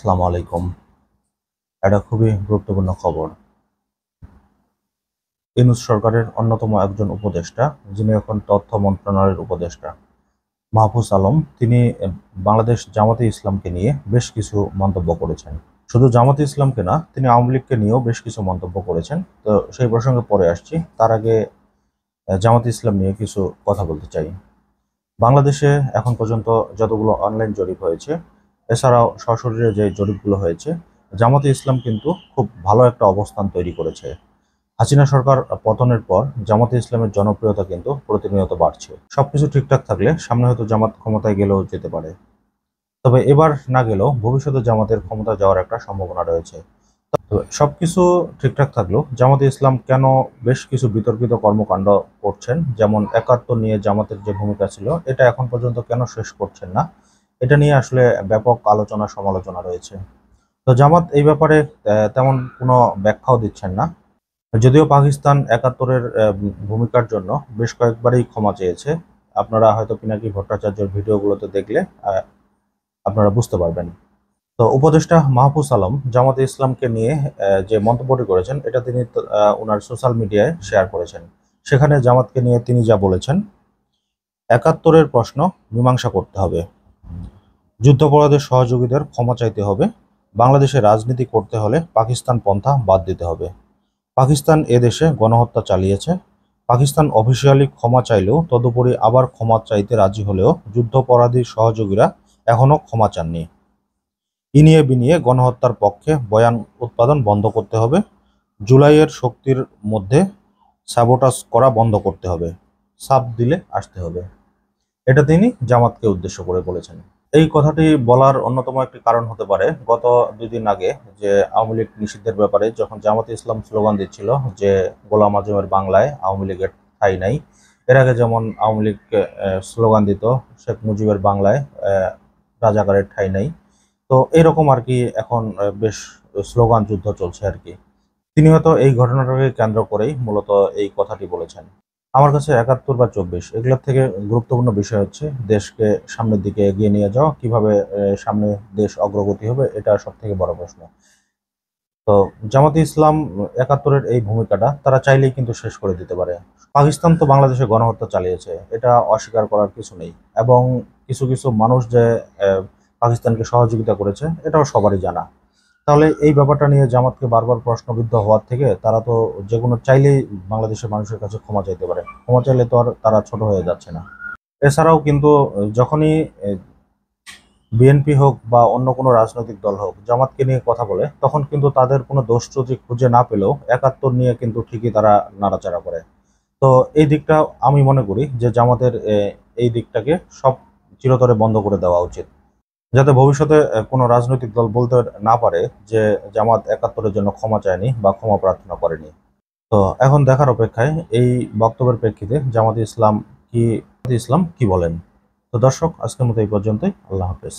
আসসালামু আলাইকুম। এটা খুবই গুরুত্বপূর্ণ খবর। ইউনূস সরকারের অন্যতম একজন উপদেষ্টা, যিনি এখন তথ্য মন্ত্রণালয়ের উপদেষ্টা, মাহফুজ আলম, তিনি বাংলাদেশ জামাতে ইসলামকে নিয়ে বেশ কিছু মন্তব্য করেছেন। শুধু জামাতে ইসলামকে না, তিনি আওয়ামী লীগকে নিয়েও বেশ কিছু মন্তব্য করেছেন। তো সেই প্রসঙ্গে পরে আসছি। তার আগে জামাতে ইসলাম নিয়ে কিছু কথা বলতে চাই। বাংলাদেশে এখন পর্যন্ত যতগুলো অনলাইন জরিপ হয়েছে, এছাড়াও সশরীরে যে জরিপগুলো হয়েছে, জামাতে ইসলাম কিন্তু খুব ভালো একটা অবস্থান তৈরি করেছে। হাসিনা সরকার পতনের পর জামাতে ইসলামের জনপ্রিয়তা কিন্তু প্রতিনিয়ত বাড়ছে। সবকিছু ঠিকঠাক থাকলে সামনে হয়তো জামাত ক্ষমতায় গেলেও যেতে পারে। তবে এবার না গেলেও ভবিষ্যতে জামাতের ক্ষমতা যাওয়ার একটা সম্ভাবনা রয়েছে। তো সবকিছু ঠিকঠাক থাকলেও জামাতে ইসলাম কেন বেশ কিছু বিতর্কিত কর্মকাণ্ড করছেন, যেমন ৭১ নিয়ে জামাতের যে ভূমিকা ছিল, এটা এখন পর্যন্ত কেন শেষ করছেন না, এটা নিয়ে আসলে ব্যাপক আলোচনা সমালোচনা রয়েছে। তো জামাত এই ব্যাপারে তেমন কোনো ব্যাখ্যাও দিচ্ছেন না। যদিও পাকিস্তান ৭১-এর ভূমিকার জন্য বেশ কয়েকবারই ক্ষমা চেয়েছে। আপনারা হয়তো পিনাকি ভট্টাচার্যের ভিডিওগুলোতে দেখলে আপনারা বুঝতে পারবেন। তো উপদেষ্টা মাহফুজ আলম জামাতে ইসলামকে নিয়ে যে মন্তব্যটি করেছেন, এটা তিনি ওনার সোশ্যাল মিডিয়ায় শেয়ার করেছেন। সেখানে জামাতকে নিয়ে তিনি যা বলেছেন, ৭১-এর প্রশ্ন মীমাংসা করতে হবে, যুদ্ধাপরাধের সহযোগীদের ক্ষমা চাইতে হবে, বাংলাদেশে রাজনীতি করতে হলে পাকিস্তান পন্থা বাদ দিতে হবে। পাকিস্তান এদেশে গণহত্যা চালিয়েছে। পাকিস্তান অফিসিয়ালি ক্ষমা চাইলেও তদুপরি আবার ক্ষমা চাইতে রাজি হলেও যুদ্ধাপরাধীর সহযোগীরা এখনও ক্ষমা চাননি। ইনিয়ে বিনিয়ে গণহত্যার পক্ষে বয়ান উৎপাদন বন্ধ করতে হবে। জুলাইয়ের শক্তির মধ্যে স্যাবোটাজ করা বন্ধ করতে হবে। চাপ দিলে আসতে হবে। এটা তিনি জামাতকে উদ্দেশ্য করে বলেছেন। এই কথাটি বলার অন্যতম একটি কারণ হতে পারে, গত ২ দিন আগে যে আওয়ামী লীগ নিষিদ্ধের ব্যাপারে যখন জামাতে ইসলাম স্লোগান দিচ্ছিল যে গোলাম আজমের বাংলায় আওয়ামী লীগের ঠাঁই নাই। এর আগে যেমন আওয়ামী লীগ স্লোগান দিত শেখ মুজিবের বাংলায় রাজাকারের ঠাঁই নাই। তো এরকম আর কি এখন বেশ স্লোগান যুদ্ধ চলছে আর কি। তিনি হয়তো এই ঘটনাটাকে কেন্দ্র করেই মূলত এই কথাটি বলেছেন। আমার কাছে ৭১ বা ২৪ এগুলোর থেকে গুরুত্বপূর্ণ বিষয় হচ্ছে দেশকে সামনের দিকে এগিয়ে নিয়ে যাওয়া, কিভাবে সামনে দেশ অগ্রগতি হবে, এটা সব থেকে বড় প্রশ্ন। তো জামাতে ইসলাম ৭১-এর এই ভূমিকাটা তারা চাইলেই কিন্তু শেষ করে দিতে পারে। পাকিস্তান তো বাংলাদেশে গণহত্যা চালিয়েছে, এটা অস্বীকার করার কিছু নেই। এবং কিছু কিছু মানুষ যে পাকিস্তানকে সহযোগিতা করেছে, এটাও সবারই জানা। তাহলে এই ব্যাপারটা নিয়ে জামাতকে বারবার প্রশ্নবিদ্ধ হওয়ার থেকে তারা তো যেকোনো চাইলেই বাংলাদেশের মানুষের কাছে ক্ষমা চাইতে পারে। ক্ষমা চাইলে তো আর তারা ছোট হয়ে যাচ্ছে না। এছাড়াও কিন্তু যখনই বিএনপি হোক বা অন্য কোনো রাজনৈতিক দল হোক জামাতকে নিয়ে কথা বলে, তখন কিন্তু তাদের কোনো দোষ ত্রুটি খুঁজে না পেলেও ৭১ নিয়ে কিন্তু ঠিকই তারা নাড়াচাড়া করে। তো এই দিকটা আমি মনে করি যে জামাতের এই দিকটাকে সব চিরতরে বন্ধ করে দেওয়া উচিত, যাতে ভবিষ্যতে কোনো রাজনৈতিক দল বলতে না পারে যে জামাত ৭১-এর জন্য ক্ষমা চায়নি বা ক্ষমা প্রার্থনা করেনি। তো এখন দেখার অপেক্ষায় এই বক্তব্যের প্রেক্ষিতে জামাতে ইসলাম কি বলেন। তো দর্শক, আজকের মতো এই পর্যন্তই। আল্লাহ হাফেজ।